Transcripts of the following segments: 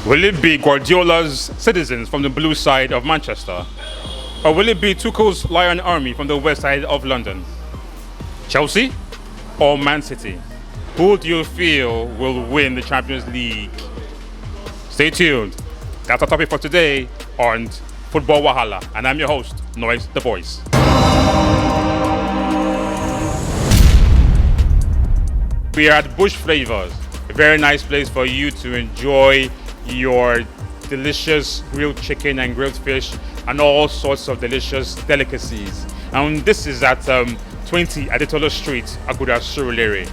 Will it be Guardiola's citizens from the blue side of Manchester? Or will it be Tuchel's Lion Army from the west side of London? Chelsea or Man City? Who do you feel will win the Champions League? Stay tuned. That's our topic for today on Football Wahala. And I'm your host, Noise the Voice. We are at Bush Flavors, a very nice place for you to enjoy your delicious grilled chicken and grilled fish and all sorts of delicious delicacies. And this is at 20 Adetola Street, Aguda Surulere.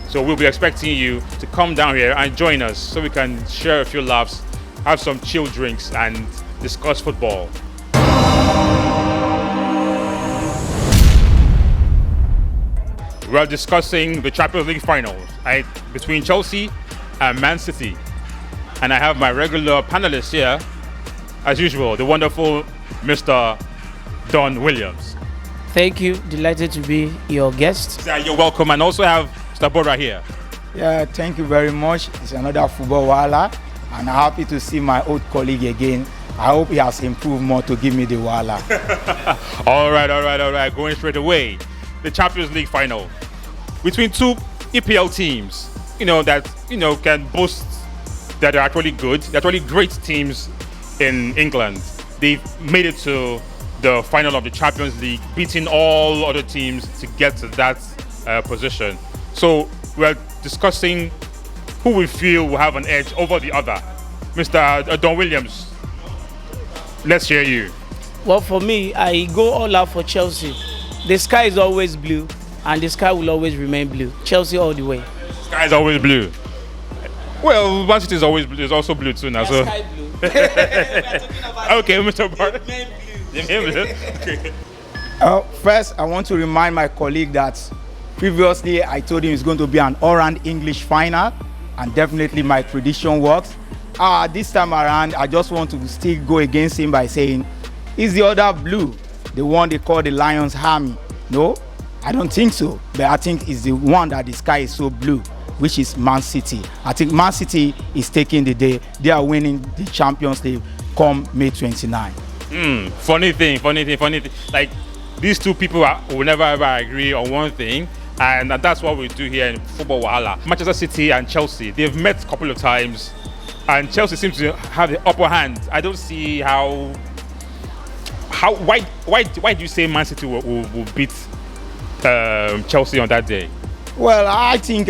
So we'll be expecting you to come down here and join us so we can share a few laughs, have some chilled drinks and discuss football. We're discussing the Champions League finals between Chelsea and Man City. And I have my regular panelists here, as usual, the wonderful Mr. Don Williams. Thank you. Delighted to be your guest. You're welcome. And also have Mr. Bora here. Yeah, thank you very much. It's another Football Wahala. And I'm happy to see my old colleague again. I hope he has improved more to give me the Wahala. All right. Going straight away. The Champions League final between two EPL teams, that can boast that they're actually good. They're actually great teams in England. They've made it to the final of the Champions League, beating all other teams to get to that position. So we're discussing who we feel will have an edge over the other. Mr. Don Williams, let's hear you. Well, for me, I go all out for Chelsea. The sky is always blue, and the sky will always remain blue. Chelsea all the way. Sky is always blue. Well, Man City is always blue. It's also blue too now. So. Sky blue. Okay, Mr. Bart. First, I want to remind my colleague that previously I told him it's going to be an all-round English final, and definitely my prediction works. This time around, I just want to still go against him by saying, is the other blue the one they call the Lions Army? No, I don't think so. But I think it's the one that the sky is so blue, which is Man City. I think Man City is taking the day. They are winning the Champions League come May 29. Funny thing. Like, these two people will never ever agree on one thing. And that's what we do here in Football Wahala. Manchester City and Chelsea, they've met a couple of times. And Chelsea seems to have the upper hand. I don't see why do you say Man City will beat Chelsea on that day? Well, I think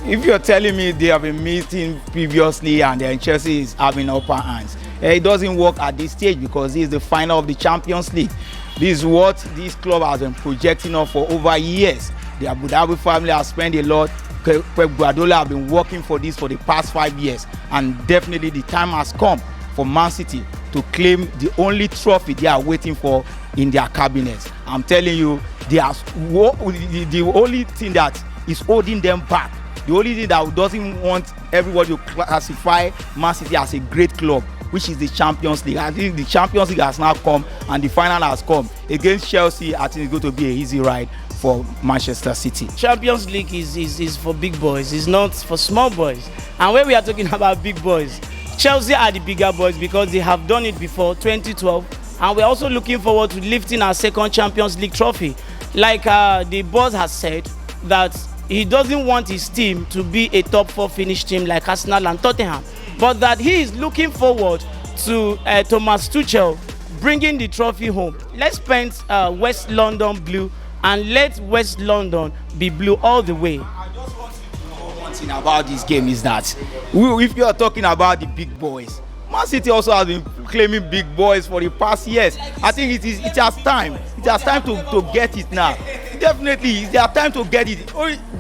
if you're telling me they have been meeting previously and then Chelsea is having upper hands, it doesn't work at this stage because this is the final of the Champions League. This is what this club has been projecting on for over years. The Abu Dhabi family has spent a lot. Pep Guardiola have been working for this for the past 5 years, and definitely the time has come for Man City to claim the only trophy they are waiting for in their cabinets. I'm telling you, the only thing that is holding them back, the only thing that doesn't want everybody to classify Man City as a great club, which is the Champions League. I think the Champions League has now come and the final has come. Against Chelsea, I think it's going to be an easy ride for Manchester City. Champions League is for big boys. It's not for small boys. And when we are talking about big boys, Chelsea are the bigger boys because they have done it before, 2012. And we're also looking forward to lifting our second Champions League trophy. Like the boss has said, that he doesn't want his team to be a top 4 finish team like Arsenal and Tottenham, but that he is looking forward to Thomas Tuchel bringing the trophy home. Let's paint West London blue and let West London be blue all the way. I just want to know one thing about this game is that if you are talking about the big boys, Man City also has been claiming big boys for the past years. I think it has time. It has time to get it now. Definitely, it's their time to get it.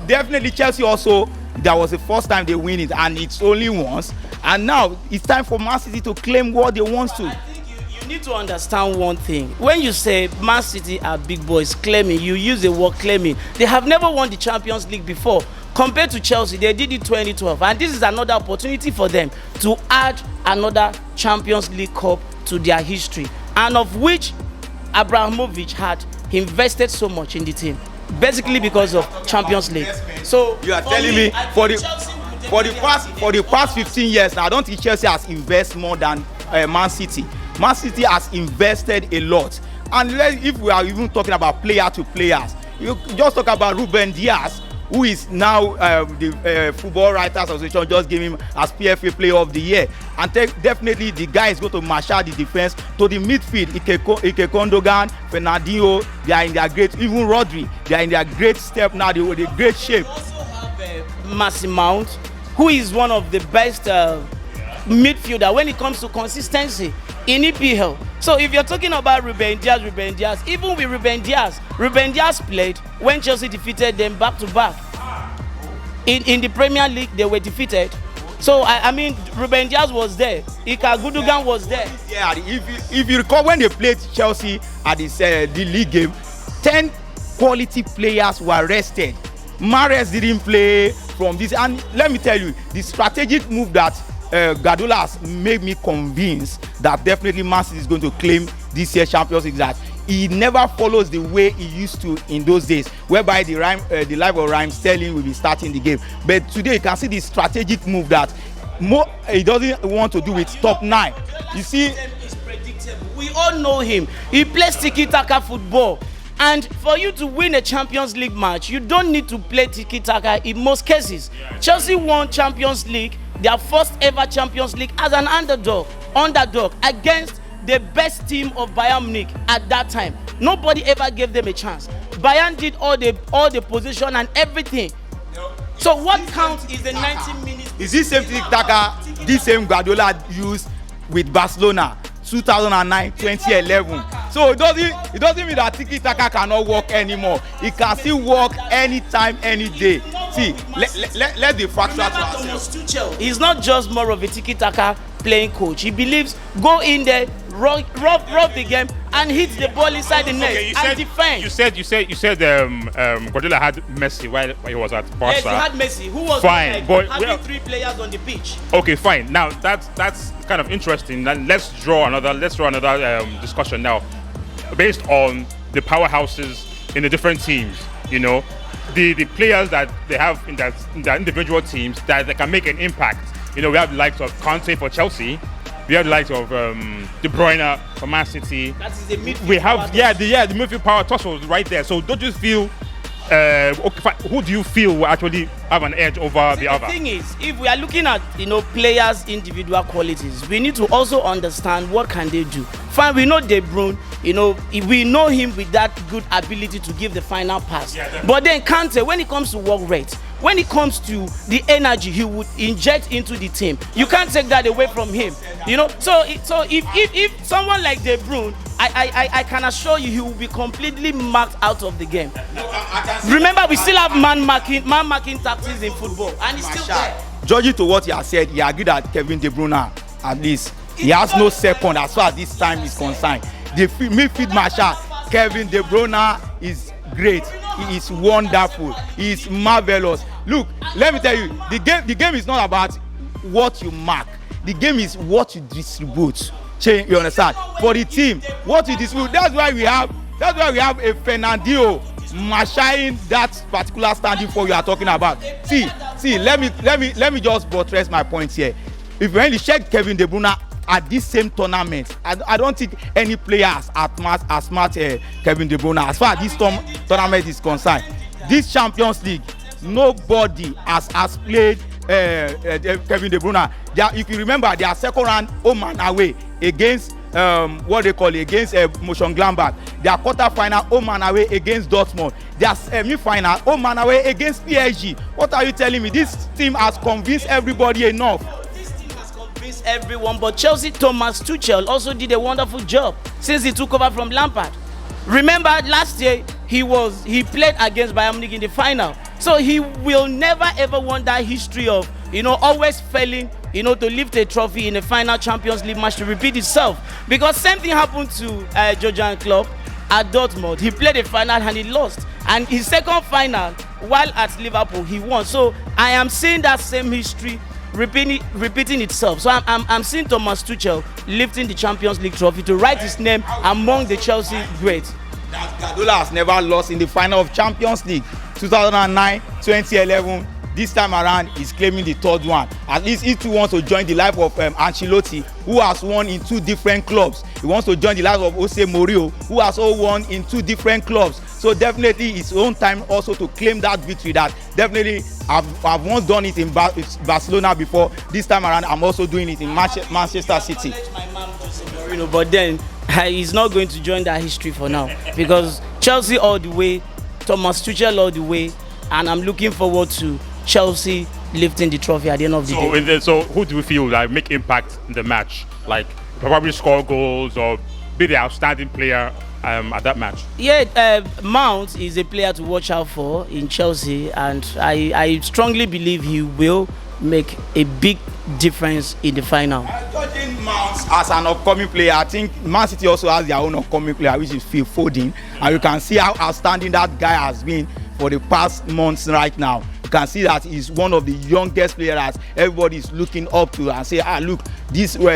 Definitely, Chelsea also, that was the first time they win it, and it's only once. And now it's time for Man City to claim what they want to. I think you need to understand one thing. When you say Man City are big boys claiming, you use the word claiming. They have never won the Champions League before. Compared to Chelsea, they did it 2012, and this is another opportunity for them to add another Champions League cup to their history, and of which Abramovich had invested so much in the team, basically because of Champions League. So you are telling me for the for the past 15 years now, I don't think Chelsea has invested more than Man City. Man City has invested a lot. And if we are even talking about player to players, you just talk about Ruben Diaz, who is now the Football Writers Association just gave him as PFA Player of the Year. And definitely the guy is going to marshal the defense to the midfield. Ike Kondogan, Fernandinho, they are in their great, even Rodri, they are in their great step now, they were in great shape. We also have Mason Mount, who is one of the best midfielder when it comes to consistency in EPL. So if you're talking about Ruben Diaz, even with Ruben Diaz played when Chelsea defeated them back to back. In the Premier League, they were defeated. So I mean, Ruben Diaz was there. Ika Gundogan was there. Yeah, if you recall when they played Chelsea at the league game, 10 quality players were rested. Mahrez didn't play from this, and let me tell you, the strategic move that Guardiola has made me convinced that definitely Man City is going to claim this year's Champions League, that he never follows the way he used to in those days, whereby the life of Raheem Sterling will be starting the game. But today you can see the strategic move that he doesn't want to do with top 9. You see, is predictable. We all know him. He plays tiki-taka football. And for you to win a Champions League match, you don't need to play tiki-taka in most cases. Chelsea won Champions League, their first ever Champions League, as an underdog against the best team of Bayern Munich at that time. Nobody ever gave them a chance. Bayern did all the position and everything. So what counts is the 90 minutes. Is this same tiki-taka this same Guardiola used with Barcelona 2009, 2011? So it doesn't mean that tiki-taka cannot work anymore. It can still work anytime, any day. See, let the factual to ourselves. He's not just more of a tiki-taka playing coach. He believes go in there, rob the game, and hit the ball inside the net and defend. You said Guardiola had Messi while he was at Barca. Yes, he had Messi, who was fine, but having 3 players on the pitch. Okay, fine. Now that's kind of interesting. Now, let's draw another discussion now, based on the powerhouses in the different teams. You know, the players that they have in their individual teams that they can make an impact. You know, we have the likes of Conte for Chelsea. We have the likes of De Bruyne for Man City. That is the midfield. We have the midfield power tussles right there. So don't you feel? Who do you feel will actually have an edge over the other? The thing is, if we are looking at players' individual qualities, we need to also understand what can they do. Fine, we know De Bruyne. We know him with that good ability to give the final pass. Yeah, but then Kante, when it comes to work rate, when it comes to the energy he would inject into the team, you can't take that away from him. So if someone like De Bruyne, I can assure you he will be completely marked out of the game. Remember, we still have man marking tactics in football, and he's still there. Judging to what he has said, he agreed that Kevin De Bruyne, at least, he has no second as far as this time is concerned. The midfield marshal, Kevin De Bruyne, is great. He is wonderful. He is marvelous. Look, let me tell you, the game is not about what you mark. The game is what you distribute. You understand? For the team, what you distribute. That's why we have a Fernandinho marshalling that particular standing for you are talking about. See, let me just buttress my point here. If you only check Kevin De Bruyne at this same tournament, I don't think any player as smart Kevin De Bruyne as far as this tournament is concerned. This Champions League, nobody has played Kevin De Bruyne. If you remember, their second round home and away against against Mönchengladbach. Their quarter-final home and away against Dortmund. Their semi-final home and away against PSG. What are you telling me? This team has convinced everybody enough. Everyone, but Chelsea Thomas Tuchel also did a wonderful job since he took over from Lampard. Remember last year he played against Bayern Munich in the final, so he will never ever want that history of always failing to lift a trophy in a final Champions League match to repeat itself, because same thing happened to Jurgen Klopp at Dortmund. He played a final and he lost, and his second final while at Liverpool he won. So I am seeing that same history repeating itself. So I'm seeing Thomas Tuchel lifting the Champions League trophy to write his name among the Chelsea greats. Guardiola has never lost in the final of Champions League. 2009, 2011, this time around he's claiming the third one. At least he too wants to join the life of Ancelotti, who has won in 2 different clubs. He wants to join the life of Jose Mourinho, who has all won in 2 different clubs. So definitely his own time also to claim that victory, that definitely I've once done it in Barcelona before. This time around I'm also doing it in Manchester City. But then he's not going to join that history for now, because Chelsea all the way, Thomas Tuchel all the way, and I'm looking forward to Chelsea lifting the trophy at the end of the day. So who do you feel like make impact in the match? Like probably score goals or be the outstanding player at that match? Yeah, Mount is a player to watch out for in Chelsea, and I strongly believe he will make a big difference in the final. Judging Mount as an upcoming player, I think Man City also has their own upcoming player, which is Phil Foden, and you can see how outstanding that guy has been for the past months right now. You can see that he's one of the youngest players everybody is looking up to and say, look, this Phil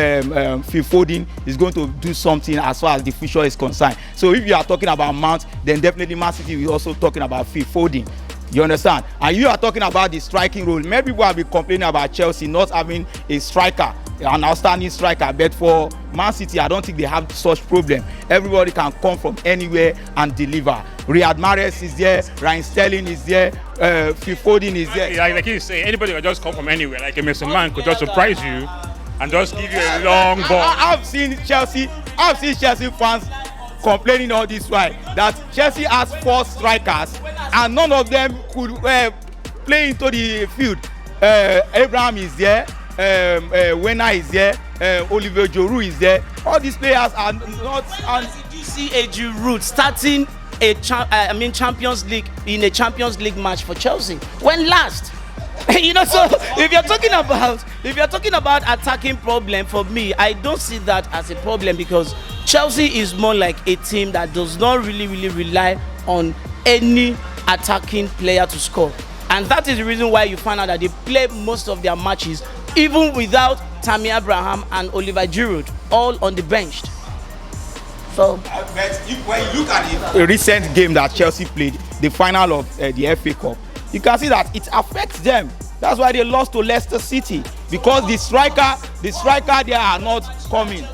Foden is going to do something as far as the future is concerned. So if you are talking about Mount, then definitely Man City is also talking about Phil Foden. You understand? And you are talking about the striking role. Many people have been complaining about Chelsea not having a striker, an outstanding striker, but for Man City, I don't think they have such problem. Everybody can come from anywhere and deliver. Riyad Mahrez is there, Raheem Sterling is there, Phil Foden is there. Like you say, anybody can just come from anywhere. Like a Mason Man could just surprise you and just give you a long ball. I've seen Chelsea fans complaining all this while that Chelsea has 4 strikers and none of them could play into the field. Abraham is there, Werner is there, Olivier Giroud is there. All these players are not. And did you see a Giroud starting Champions League in a Champions League match for Chelsea? When last? You know, so if you're talking about attacking problem, for me, I don't see that as a problem, because Chelsea is more like a team that does not really rely on any attacking player to score, and that is the reason why you find out that they play most of their matches even without Tammy Abraham and Olivier Giroud all on the bench. So when you look at the recent game that Chelsea played, the final of the FA Cup, you can see that it affects them. That's why they lost to Leicester City, because the striker there are not coming.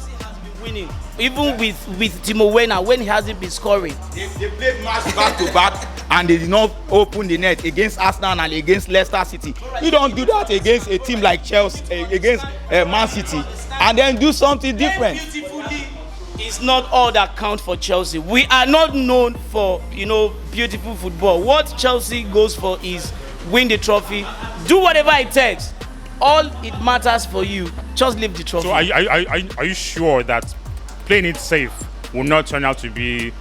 Winning, even with Timo Werner when he hasn't been scoring. They played match back to back and they did not open the net against Arsenal and against Leicester City. You don't do that against a team like Chelsea, against Man City, and then do something different. It's not all that counts for Chelsea. We are not known for, beautiful football. What Chelsea goes for is win the trophy, do whatever it takes. All it matters for you, just lift the trophy. So are you sure that playing it safe will not turn out to be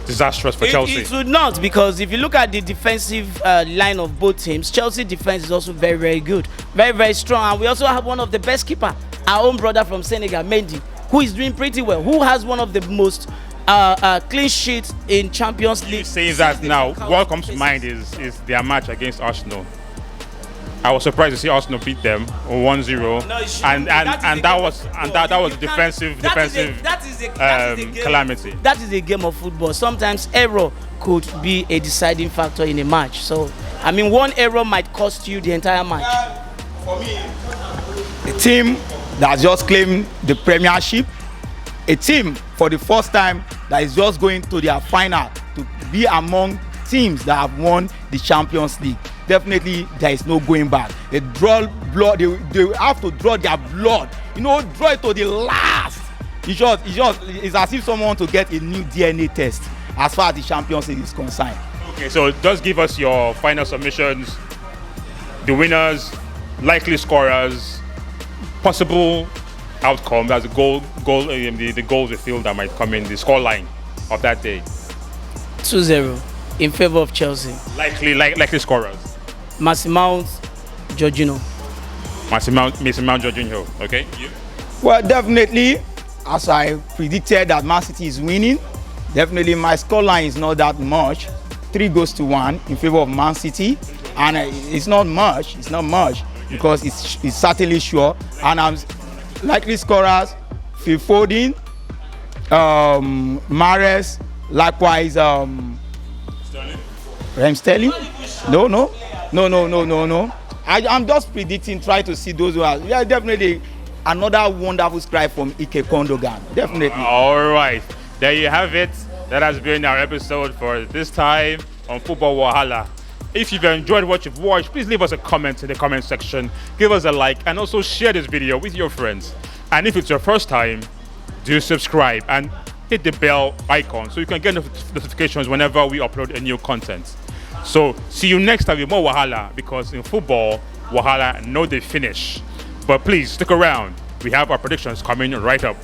disastrous for Chelsea? It would not, because if you look at the defensive line of both teams, Chelsea defense is also very, very good, very, very strong, and we also have one of the best keeper, our own brother from Senegal, Mendy, who is doing pretty well, who has one of the most clean sheets in Champions League. You say that now, what comes to mind is their match against Arsenal. I was surprised to see Arsenal beat them 1-0, and that was a defensive calamity. That is a game of football. Sometimes error could be a deciding factor in a match. So, one error might cost you the entire match. For me, a team that just claimed the Premiership, a team for the first time that is just going to their final to be among teams that have won the Champions League. Definitely there is no going back. They draw blood, they have to draw their blood, draw it to the last. It's as if someone wants to get a new DNA test as far as the Champions League is concerned. Okay, so just give us your final submissions, the winners, likely scorers, possible outcome, that's the goals you feel that might come in, the scoreline of that day. 2-0 in favor of Chelsea. Likely scorers. Mason Mount, Jorginho. Mason Mount, Jorginho. Okay. You? Well, definitely, as I predicted that Man City is winning, definitely my scoreline is not that much. 3-1 in favor of Man City, and it's not much. It's not much because it's certainly sure. And I'm likely scorers: Phil Foden, Mahrez, likewise Raheem Sterling. No. No. I'm just predicting, try to see those who are. Yeah, definitely another wonderful strike from Ike Kondogan. Definitely. All right, there you have it. That has been our episode for this time on Football Wahala. If you've enjoyed what you've watched, please leave us a comment in the comment section. Give us a like and also share this video with your friends. And if it's your first time, do subscribe and hit the bell icon so you can get notifications whenever we upload a new content. So see you next time with more Wahala, because in football, Wahala know they finish. But please stick around. We have our predictions coming right up.